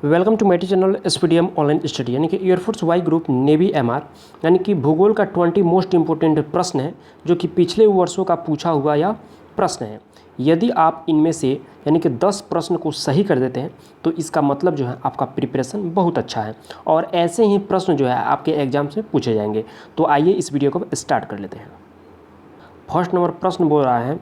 Welcome to मेटी channel SPDM online study यानी कि air force Y group navy MR यानी कि भूगोल का 20 मोस्ट इंपोर्टेंट प्रश्न है जो कि पिछले वर्षों का पूछा हुआ यह प्रश्न है। यदि आप इनमें से यानी कि 10 प्रश्न को सही कर देते हैं तो इसका मतलब जो है आपका प्रिपरेशन बहुत अच्छा है और ऐसे ही प्रश्न जो है आपके एग्जाम्स में पूछे जाएंगे। तो आइए इस वीडियो को स्टार्ट कर लेते हैं। फर्स्ट नंबर प्रश्न बोल रहा है,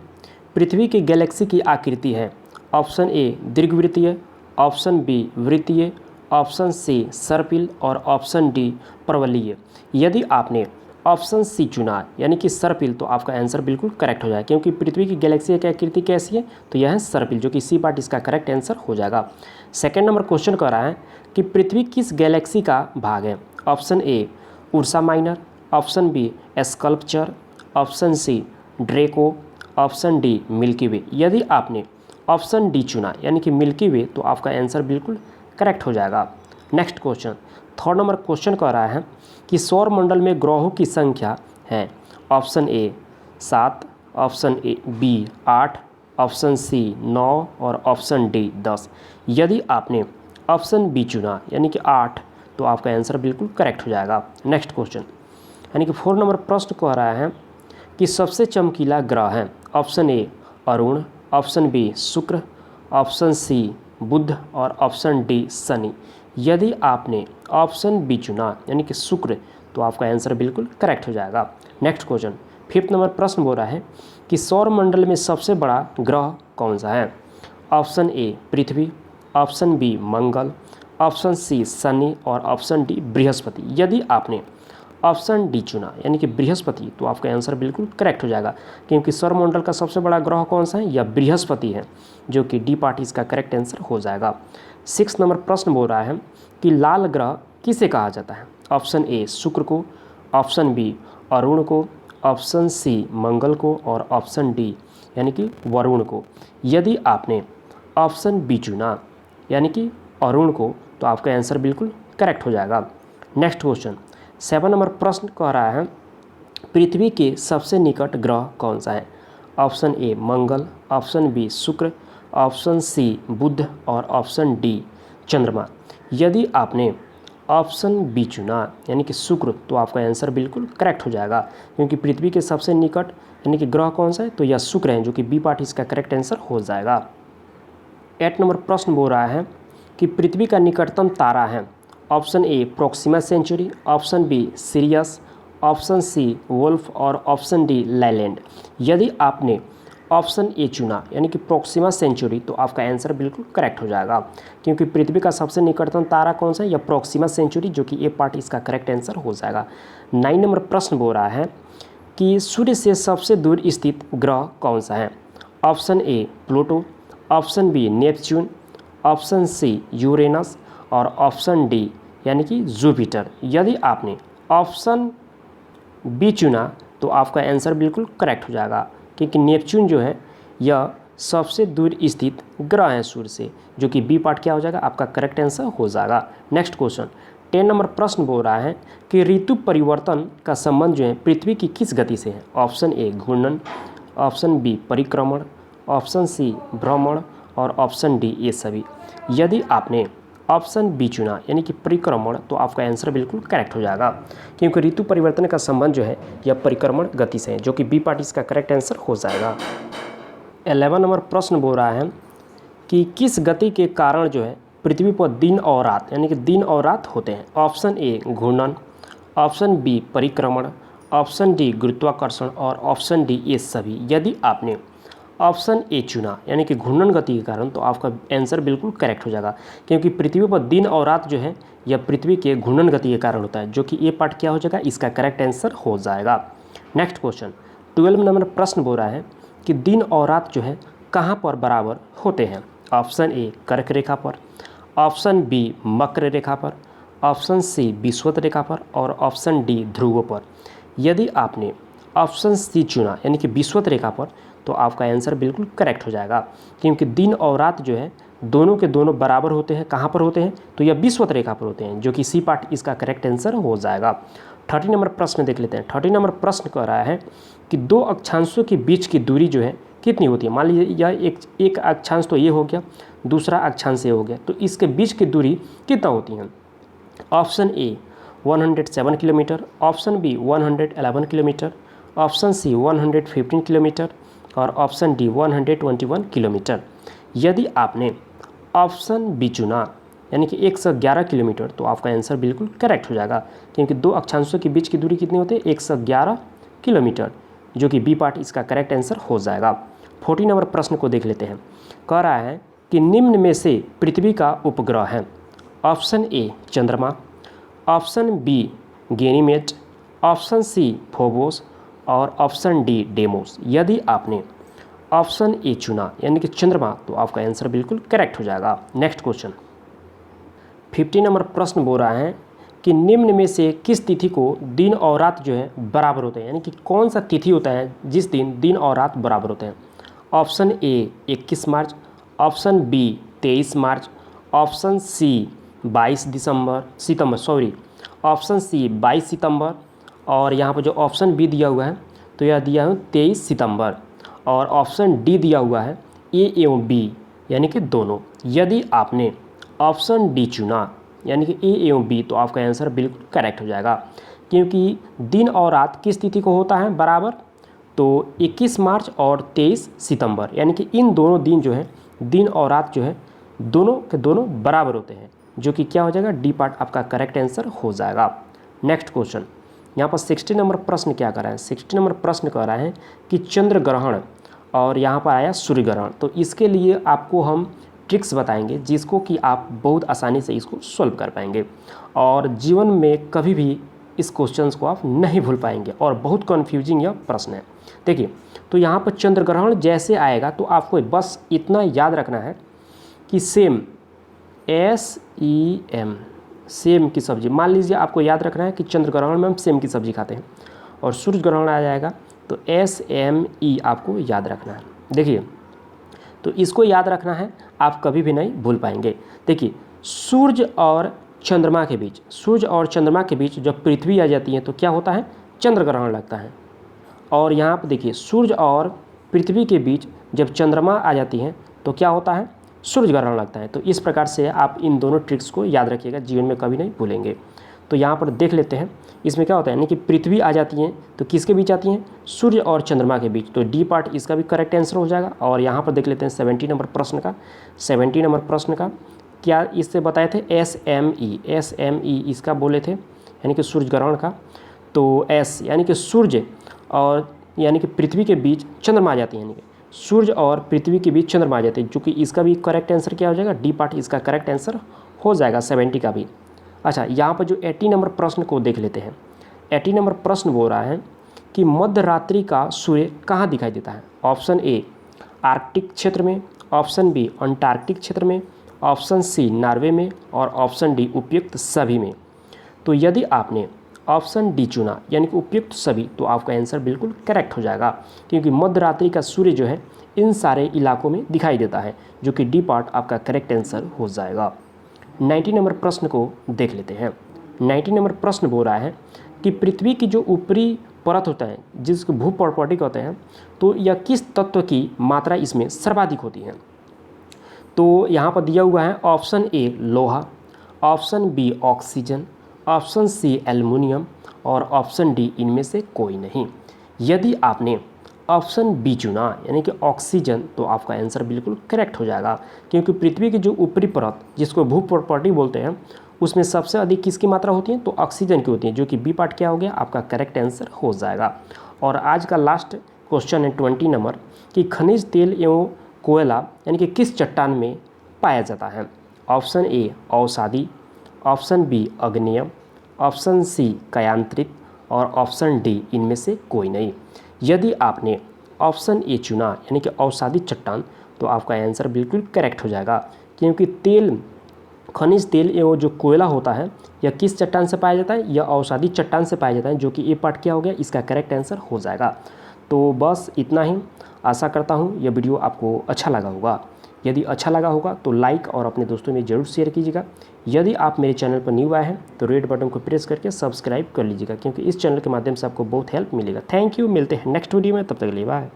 पृथ्वी की गैलेक्सी की आकृति है ऑप्शन ए दीर्घवृत्तीय, ऑप्शन बी वृत्तीय, ऑप्शन सी सर्पिल और ऑप्शन डी परवलयीय। यदि आपने ऑप्शन सी चुना यानी कि सर्पिल तो आपका आंसर बिल्कुल करेक्ट हो जाएगा, क्योंकि पृथ्वी की गैलेक्सी की आकृति कैसी है तो यह है सर्पिल, जो कि सी पार्ट इसका करेक्ट आंसर हो जाएगा। सेकेंड नंबर क्वेश्चन कह रहा है कि पृथ्वी किस गैलेक्सी का भाग है। Option A Ursa Minor, option B Sculptor, option C Draco, option D Milky Way. यदि आपने ऑप्शन डी चुना यानी कि मिल्की वे तो आपका आंसर बिल्कुल करेक्ट हो जाएगा। Next question, third number question कह रहा है कि सौर मंडल में ग्रहों की संख्या है। Option A 7, option A B 8, option C 9 और ऑप्शन डी 10। यदि आपने ऑप्शन बी चुना यानी कि 8 तो आपका आंसर बिल्कुल करेक्ट हो जाएगा। नेक्स्ट क्वेश्चन यानी कि 4 नंबर प्रश्न कह रहा है कि सबसे चमकीला ग्रह है। ऑप्शन ए अरुण, ऑप्शन बी शुक्र, ऑप्शन सी बुध और ऑप्शन डी शनि। यदि आपने ऑप्शन बी चुना यानी कि शुक्र तो आपका आंसर बिल्कुल करेक्ट हो जाएगा। नेक्स्ट क्वेश्चन, फिफ्थ नंबर प्रश्न बोल रहा है कि सौर मंडल में सबसे बड़ा ग्रह कौन सा है। ऑप्शन ए पृथ्वी, ऑप्शन बी मंगल, ऑप्शन सी शनि और ऑप्शन डी बृहस्पति। यदि आपने ऑप्शन डी चुना यानी कि बृहस्पति तो आपका आंसर बिल्कुल करेक्ट हो जाएगा, क्योंकि सौरमंडल का सबसे बड़ा ग्रह कौन सा है, या बृहस्पति है, जो कि डी पार्ट इसका करेक्ट आंसर हो जाएगा। 6 नंबर प्रश्न बोल रहा है कि लाल ग्रह किसे कहा जाता है। ऑप्शन ए शुक्र को, ऑप्शन बी अरुण को, ऑप्शन सी मंगल को और ऑप्शन डी यानी कि वरुण को। यदि आपने ऑप्शन बी चुना यानी कि अरुण को तो आपका आंसर बिल्कुल करेक्ट हो जाएगा। नेक्स्ट क्वेश्चन 7 नंबर प्रश्न कह रहा है पृथ्वी के सबसे निकट ग्रह कौन सा है। ऑप्शन ए मंगल, ऑप्शन बी शुक्र, ऑप्शन सी बुध और ऑप्शन डी चंद्रमा। यदि आपने ऑप्शन बी चुना यानी कि शुक्र तो आपका आंसर बिल्कुल करेक्ट हो जाएगा, क्योंकि पृथ्वी के सबसे निकट यानी कि ग्रह कौन सा है तो यह शुक्र है, जो कि बी पार्ट इसका करेक्ट आंसर हो जाएगा। 8 नंबर प्रश्न बोल रहा है कि पृथ्वी का निकटतम तारा है। Option A Proxima Centauri, option B Sirius, option C Wolf और ऑप्शन डी लैलेंड। यदि आपने ऑप्शन ए चुना यानी कि प्रोक्सिमा सेंचुरी तो आपका आंसर बिल्कुल करेक्ट हो जाएगा, क्योंकि पृथ्वी का सबसे निकटतम तारा कौन सा है, या प्रोक्सिमा सेंचुरी, जो कि ए पार्ट इसका करेक्ट आंसर हो जाएगा। 9 नंबर प्रश्न बोल रहा है कि सूर्य से सबसे दूर स्थित ग्रह कौन सा है। Option A Pluto, option B Neptune, option C Uranus और ऑप्शन डी यानी कि जुपिटर। यदि आपने ऑप्शन बी चुना तो आपका आंसर बिल्कुल करेक्ट हो जाएगा, क्योंकि नेपच्यून जो है यह सबसे दूर स्थित ग्रह है सूर्य से, जो कि बी पार्ट क्या हो जाएगा आपका करेक्ट आंसर हो जाएगा। नेक्स्ट क्वेश्चन 10 नंबर प्रश्न बोल रहा है कि ऋतु परिवर्तन का संबंध जो है पृथ्वी की किस गति से है। ऑप्शन ए घूर्णन, ऑप्शन बी परिक्रमण, ऑप्शन सी भ्रमण और ऑप्शन डी ये सभी। यदि आपने ऑप्शन बी चुना यानी कि परिक्रमण तो आपका आंसर बिल्कुल करेक्ट हो जाएगा, क्योंकि ऋतु परिवर्तन का संबंध जो है यह परिक्रमण गति से है, जो कि बी पार्ट इसका करेक्ट आंसर हो जाएगा। 11 नंबर प्रश्न बोल रहा है कि किस गति के कारण जो है पृथ्वी पर दिन और रात यानी कि दिन और रात होते हैं। ऑप्शन ए घूर्णन, ऑप्शन बी परिक्रमण, ऑप्शन डी गुरुत्वाकर्षण और ऑप्शन डी ये सभी। यदि आपने ऑप्शन ए चुना यानी कि घूर्णन गति के कारण तो आपका आंसर बिल्कुल करेक्ट हो जाएगा, क्योंकि पृथ्वी पर दिन और रात जो है यह पृथ्वी के घूर्णन गति के कारण होता है, जो कि ए पार्ट क्या हो जाएगा इसका करेक्ट आंसर हो जाएगा। नेक्स्ट क्वेश्चन 12 नंबर प्रश्न बोल रहा है कि दिन और रात जो है कहाँ पर बराबर होते हैं। ऑप्शन ए कर्क रेखा पर, ऑप्शन बी मकर रेखा पर, ऑप्शन सी विषुवत रेखा पर और ऑप्शन डी ध्रुव पर। यदि आपने ऑप्शन सी चुना यानी कि विषुवत रेखा पर तो आपका आंसर बिल्कुल करेक्ट हो जाएगा, क्योंकि दिन और रात जो है दोनों के दोनों बराबर होते हैं। कहाँ पर होते हैं तो यह विषुवत रेखा पर होते हैं, जो कि सी पार्ट इसका करेक्ट आंसर हो जाएगा। 30 नंबर प्रश्न देख लेते हैं। 30 नंबर प्रश्न कह रहा है कि दो अक्षांशों के बीच की दूरी जो है कितनी होती है। मान लीजिए यह एक अक्षांश तो ये हो गया, दूसरा अक्षांश ये हो गया, तो इसके बीच की दूरी कितना होती है। Option A 107 kilometre, option B 111 kilometre, option C 115 kilometre और ऑप्शन डी 121 किलोमीटर। यदि आपने ऑप्शन बी चुना यानी कि 111 किलोमीटर तो आपका आंसर बिल्कुल करेक्ट हो जाएगा, क्योंकि दो अक्षांशों के बीच की दूरी कितनी होती है 111 किलोमीटर, जो कि बी पार्ट इसका करेक्ट आंसर हो जाएगा। 40 नंबर प्रश्न को देख लेते हैं। कह रहा है कि निम्न में से पृथ्वी का उपग्रह है। ऑप्शन ए चंद्रमा, option B Ganymede, option C Phobos और ऑप्शन डी डेमोस। यदि आपने ऑप्शन ए चुना यानी कि चंद्रमा तो आपका आंसर बिल्कुल करेक्ट हो जाएगा। नेक्स्ट क्वेश्चन 50 नंबर प्रश्न बोल रहा है कि निम्न में से किस तिथि को दिन और रात जो है बराबर होते हैं, यानी कि कौन सा तिथि होता है जिस दिन दिन और रात बराबर होते हैं। ऑप्शन ए 21 मार्च, ऑप्शन बी 23 मार्च, ऑप्शन सी 22 सितंबर, ऑप्शन सी 22 सितंबर और यहाँ पर जो ऑप्शन बी दिया हुआ है तो यह दिया है 23 सितंबर और ऑप्शन डी दिया हुआ है ए एवं बी यानी कि दोनों। यदि आपने ऑप्शन डी चुना यानी कि ए एवं बी तो आपका आंसर बिल्कुल करेक्ट हो जाएगा, क्योंकि दिन और रात किस तिथि को होता है बराबर, तो 21 मार्च और 23 सितंबर यानी कि इन दोनों दिन जो है दिन और रात जो है दोनों के दोनों बराबर होते हैं, जो कि क्या हो जाएगा डी पार्ट आपका करेक्ट आंसर हो जाएगा। नेक्स्ट क्वेश्चन यहाँ पर 60 नंबर प्रश्न क्या कर रहा है। 60 नंबर प्रश्न कह रहा है कि चंद्र ग्रहण और यहाँ पर आया सूर्य ग्रहण, तो इसके लिए आपको हम ट्रिक्स बताएंगे जिसको कि आप बहुत आसानी से इसको सॉल्व कर पाएंगे और जीवन में कभी भी इस क्वेश्चंस को आप नहीं भूल पाएंगे और बहुत कन्फ्यूजिंग यह प्रश्न है। देखिए तो यहाँ पर चंद्र ग्रहण जैसे आएगा तो आपको बस इतना याद रखना है कि सेम SEM सेम की सब्जी, मान लीजिए आपको याद रखना है कि चंद्र ग्रहण में हम सेम की सब्जी खाते हैं और सूर्य ग्रहण आ जाएगा तो SME आपको याद रखना है। देखिए तो इसको याद रखना है, आप कभी भी नहीं भूल पाएंगे। देखिए सूर्य और चंद्रमा के बीच जब पृथ्वी आ जाती है तो क्या होता है चंद्र ग्रहण लगता है, और यहाँ पर देखिए सूर्य और पृथ्वी के बीच जब चंद्रमा आ जाती है तो क्या होता है सूर्य ग्रहण लगता है। तो इस प्रकार से आप इन दोनों ट्रिक्स को याद रखिएगा, जीवन में कभी नहीं भूलेंगे। तो यहाँ पर देख लेते हैं इसमें क्या होता है, यानी कि पृथ्वी आ जाती है तो किसके बीच आती हैं सूर्य और चंद्रमा के बीच, तो डी पार्ट इसका भी करेक्ट आंसर हो जाएगा। और यहाँ पर देख लेते हैं 70 नंबर प्रश्न का क्या इससे बताए थे SME इसका बोले थे यानी कि सूर्य ग्रहण का, तो S यानी कि सूर्य और यानी कि पृथ्वी के बीच चंद्रमा आ जाती है, यानी कि सूर्य और पृथ्वी के बीच चंद्रमा आ जाते हैं, चूँकि इसका भी करेक्ट आंसर क्या हो जाएगा डी पार्ट इसका करेक्ट आंसर हो जाएगा 70 का भी। अच्छा यहाँ पर जो 80 नंबर प्रश्न को देख लेते हैं। 80 नंबर प्रश्न बोल रहा है कि मध्य रात्रि का सूर्य कहाँ दिखाई देता है। ऑप्शन ए आर्कटिक क्षेत्र में, ऑप्शन बी अंटार्कटिक क्षेत्र में, ऑप्शन सी नॉर्वे में और ऑप्शन डी उपयुक्त सभी में। तो यदि आपने ऑप्शन डी चुना यानी कि उपयुक्त सभी तो आपका आंसर बिल्कुल करेक्ट हो जाएगा, क्योंकि मध्य रात्रि का सूर्य जो है इन सारे इलाकों में दिखाई देता है, जो कि डी पार्ट आपका करेक्ट आंसर हो जाएगा। 90 नंबर प्रश्न को देख लेते हैं। 90 नंबर प्रश्न बोल रहा है कि पृथ्वी की जो ऊपरी परत होता है जिसको भूपर्पटी कहते हैं, तो यह किस तत्व की मात्रा इसमें सर्वाधिक होती है। तो यहाँ पर दिया हुआ है ऑप्शन ए लोहा, option B oxygen, option C aluminium और ऑप्शन डी इनमें से कोई नहीं। यदि आपने ऑप्शन बी चुना यानी कि ऑक्सीजन तो आपका आंसर बिल्कुल करेक्ट हो जाएगा, क्योंकि पृथ्वी की जो ऊपरी परत जिसको भूपर्पटी बोलते हैं उसमें सबसे अधिक किसकी मात्रा होती है तो ऑक्सीजन की होती है, जो कि बी पार्ट क्या हो गया आपका करेक्ट आंसर हो जाएगा। और आज का लास्ट क्वेश्चन है 20 नंबर कि खनिज तेल एवं कोयला यानी कि किस चट्टान में पाया जाता है। ऑप्शन ए अवसादी, ऑप्शन बी अग्नेय, ऑप्शन सी कायांतरित और ऑप्शन डी इनमें से कोई नहीं। यदि आपने ऑप्शन ए चुना यानी कि अवसादी चट्टान तो आपका आंसर बिल्कुल करेक्ट हो जाएगा, क्योंकि खनिज तेल एवं जो कोयला होता है यह किस चट्टान से पाया जाता है, यह अवसादी चट्टान से पाया जाता है, जो कि ए पार्ट क्या हो गया इसका करेक्ट आंसर हो जाएगा। तो बस इतना ही, आशा करता हूँ यह वीडियो आपको अच्छा लगा होगा। यदि अच्छा लगा होगा तो लाइक और अपने दोस्तों में ज़रूर शेयर कीजिएगा। यदि आप मेरे चैनल पर न्यू आए हैं तो रेड बटन को प्रेस करके सब्सक्राइब कर लीजिएगा, क्योंकि इस चैनल के माध्यम से आपको बहुत हेल्प मिलेगा। थैंक यू, मिलते हैं नेक्स्ट वीडियो में, तब तक के लिए बाय।